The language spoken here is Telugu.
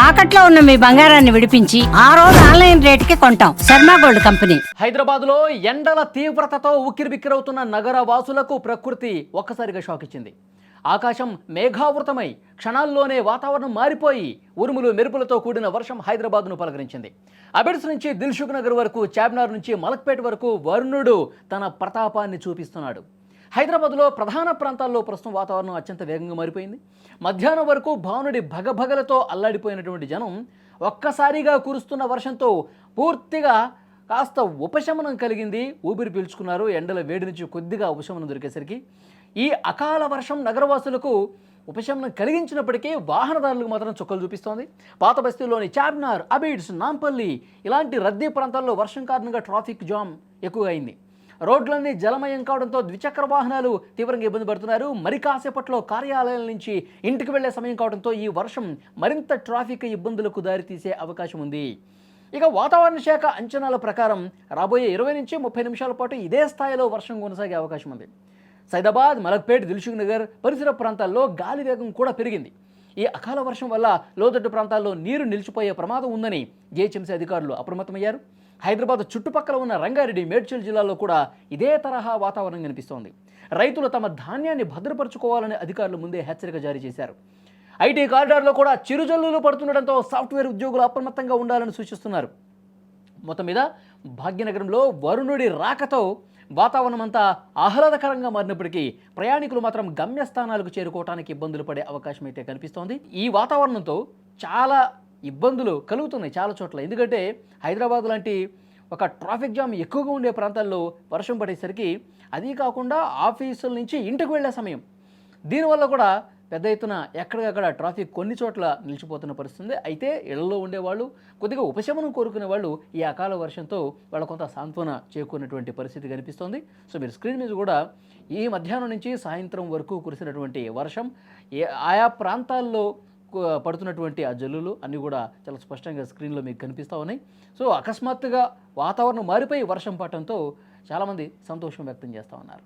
తాకట్లో ఉన్న మీ బంగారాన్ని విడిపించి ఆ రోజు ఆన్లైన్ రేటుకి కొంటాం. Sharma gold company. హైదరాబాద్ లో ఎండల తీవ్రతతో ఉక్కిరిబిక్కిరవుతున్న నగర వాసులకు ప్రకృతి ఒక్కసారిగా షాక్ ఇచ్చింది. ఆకాశం మేఘావృతమై క్షణాల్లోనే వాతావరణం మారిపోయి ఉరుములు మెరుపులతో కూడిన వర్షం హైదరాబాద్ను పలకరించింది. అబిడ్స్ నుంచి దిల్సుఖ్ నగర్ వరకు, చార్మినార్ నుంచి మలక్పేట వరకు వరుణుడు తన ప్రతాపాన్ని చూపిస్తున్నాడు. హైదరాబాద్లో ప్రధాన ప్రాంతాల్లో ప్రస్తుతం వాతావరణం అత్యంత వేగంగా మారిపోయింది. మధ్యాహ్నం వరకు భానుడి భగభగలతో అల్లాడిపోయినటువంటి జనం ఒక్కసారిగా కురుస్తున్న వర్షంతో పూర్తిగా కాస్త ఉపశమనం కలిగింది. ఊపిరి పీల్చుకున్నారు. ఎండల వేడి నుంచి కొద్దిగా ఉపశమనం దొరికేసరికి ఈ అకాల వర్షం నగరవాసులకు ఉపశమనం కలిగించినప్పటికీ వాహనదారులకు మాత్రం చుక్కలు చూపిస్తోంది. పాత బస్తీలోని చార్మినార్, అబిడ్స్, నాంపల్లి ఇలాంటి రద్దీ ప్రాంతాల్లో వర్షం కారణంగా ట్రాఫిక్ జామ్ ఎక్కువగా అయింది. రోడ్లన్నీ జలమయం కావడంతో ద్విచక్ర వాహనాలు తీవ్రంగా ఇబ్బంది పడుతున్నారు. మరి కాసేపట్లో కార్యాలయాల నుంచి ఇంటికి వెళ్లే సమయం కావడంతో ఈ వర్షం మరింత ట్రాఫిక్ ఇబ్బందులకు దారితీసే అవకాశం ఉంది. ఇక వాతావరణ శాఖ అంచనాల ప్రకారం రాబోయే 20 నుంచి 30 నిమిషాల పాటు ఇదే స్థాయిలో వర్షం కొనసాగే అవకాశం ఉంది. సైదాబాద్, మలక్పేట్, దిల్సుఖ్ నగర్ పరిసర ప్రాంతాల్లో గాలి వేగం కూడా పెరిగింది. ఈ అకాల వర్షం వల్ల లోతట్టు ప్రాంతాల్లో నీరు నిలిచిపోయే ప్రమాదం ఉందని జీహెచ్ఎంసీ అధికారులు అప్రమత్తమయ్యారు. హైదరాబాద్ చుట్టుపక్కల ఉన్న రంగారెడ్డి, మేడ్చల్ జిల్లాలో కూడా ఇదే తరహా వాతావరణం కనిపిస్తోంది. రైతులు తమ ధాన్యాన్ని భద్రపరుచుకోవాలని అధికారులు ముందే హెచ్చరిక జారీ చేశారు. ఐటీ కారిడార్లో కూడా చిరుజల్లులు పడుతుండటంతో సాఫ్ట్వేర్ ఉద్యోగులు అప్రమత్తంగా ఉండాలని సూచిస్తున్నారు. మొత్తం మీద భాగ్యనగరంలో వరుణుడి రాకతో వాతావరణం అంతా ఆహ్లాదకరంగా మారినప్పటికీ ప్రయాణికులు మాత్రం గమ్యస్థానాలకు చేరుకోవడానికి ఇబ్బందులు పడే అవకాశం అయితే కనిపిస్తోంది. ఈ వాతావరణంతో చాలా ఇబ్బందులు కలుగుతున్నాయి చాలా చోట్ల. ఎందుకంటే హైదరాబాద్ లాంటి ఒక ట్రాఫిక్ జామ్ ఎక్కువగా ఉండే ప్రాంతాల్లో వర్షం పడేసరికి, అది కాకుండా ఆఫీసుల నుంచి ఇంటికి వెళ్ళే సమయం, దీనివల్ల కూడా పెద్ద ఎత్తున ఎక్కడికక్కడ ట్రాఫిక్ కొన్ని చోట్ల నిలిచిపోతున్న పరిస్థితుంది. అయితే ఇళ్లలో ఉండేవాళ్ళు, కొద్దిగా ఉపశమనం కోరుకునే వాళ్ళు ఈ అకాల వర్షంతో వాళ్ళ కొంత సాంత్వన చేకూరినటువంటి పరిస్థితి కనిపిస్తోంది. సో మీరు స్క్రీన్ మీద కూడా ఈ మధ్యాహ్నం నుంచి సాయంత్రం వరకు కురిసినటువంటి వర్షం, ఆయా ప్రాంతాల్లో పడుతున్నటువంటి ఆ జల్లులు అన్నీ కూడా చాలా స్పష్టంగా స్క్రీన్లో మీకు కనిపిస్తూ ఉన్నాయి. సో అకస్మాత్తుగా వాతావరణం మారిపోయి వర్షం పడటంతో చాలామంది సంతోషం వ్యక్తం చేస్తూ ఉన్నారు.